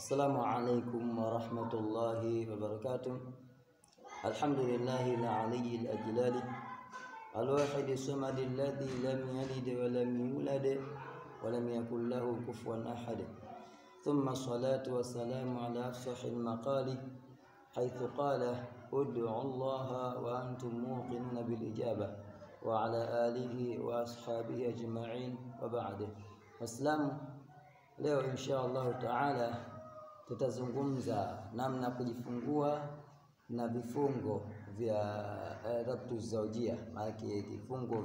السلام عليكم ورحمة الله وبركاته. الحمد لله العلي الأجلال الواحد الصمد الذي لم يلد ولم يولد ولم يكن له كفوا أحد. ثم الصلاة والسلام على أفصح المقال حيث قال ادعوا الله وأنتم موقنون بالإجابة وعلى آله وأصحابه أجمعين وبعد. السلام. Leo insha Allah taala tutazungumza namna kujifungua na vifungo vya rabtu zawjia, maana vifungo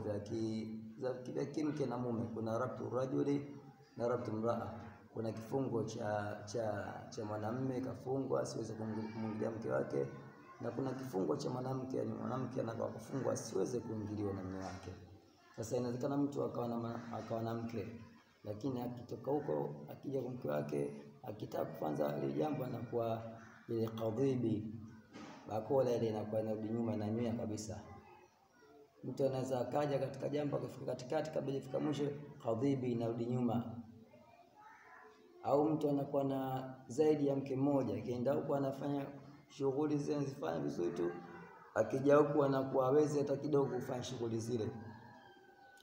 vya kimke na mume. Kuna rabtu rajuli na rabtu mraa. Kuna kifungo cha mwanamume kafungwa asiweze kumwingilia mke wake, na kuna kifungo cha mwanamke, yani mwanamke anataka kufungwa asiweze kuingiliwa na mume wake. Sasa inawezekana mtu akawa na mke, lakini akitoka huko akija kwa mke wake akitaka kufanya ile jambo anakuwa ile kadhibi bakola ile inakuwa inarudi nyuma na nyua kabisa. Mtu anaweza akaja katika jambo akafika katikati kabla ifika mwisho kadhibi inarudi nyuma. Au mtu anakuwa na zaidi ya mke mmoja, akienda huko anafanya shughuli zile zifanye vizuri tu, akija huko anakuwa hawezi hata kidogo kufanya shughuli zile.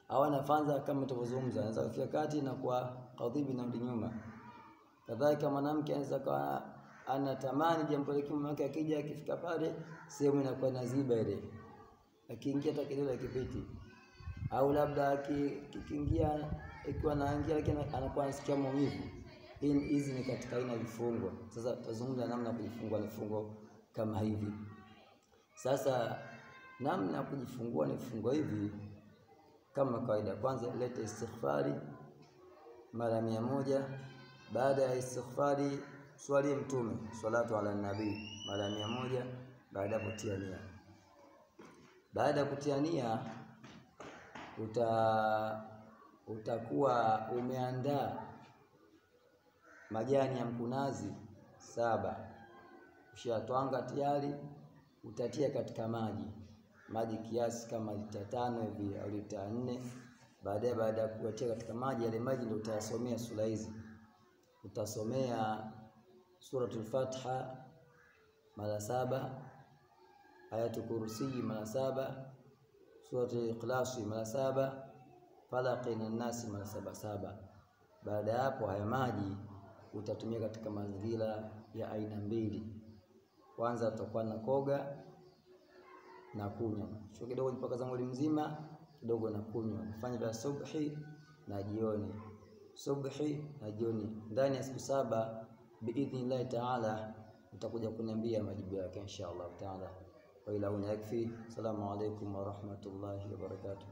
Au anafanza kama tulivyozungumza, anaweza kufika kati na kwa kadhibi na nyuma. Kadhalika mwanamke anaweza kuwa anatamani jambo la mume wake, akija akifika pale sehemu inakuwa naziba ile, akiingia hata kidole kipiti, au labda akiingia ikiwa anaingia lakini anakuwa anasikia maumivu. Hizi ni katika aina vifungo. Sasa tutazungumza namna kujifungua ni vifungo kama hivi. Sasa namna kujifungua ni vifungo hivi kama kawaida. Kwanza leta istighfari mara 100. Baada ya istighfari swali mtume salatu ala nabii mara 100. Baada ya kutia nia, baada ya kutia nia utakuwa umeandaa majani ya mkunazi 7. Ushatwanga tayari, utatia katika maji kiasi kama lita 5 hivi au lita 4. Baada ya kuatia katika maji yale maji ndio utayasomea sura hizi. Utasomea suratul Fatiha mara 7, ayatul kursi mara 7, suratul Ikhlas mara 7, Falaq na Nas mara 7. Baada ya hapo haya maji utatumia katika mazingira ya aina mbili. Kwanza utakuwa na koga na kunywa. Sio kidogo mpaka za mwili mzima, kidogo na kunywa. Fanya vya subhi na jioni. Subhi na jioni. Ndani ya siku 7 biidhnillah taala utakuja kuniambia majibu yake insha Allah taala. Wa ila huna yakfi. Assalamu alaykum wa rahmatullahi wa barakatuh.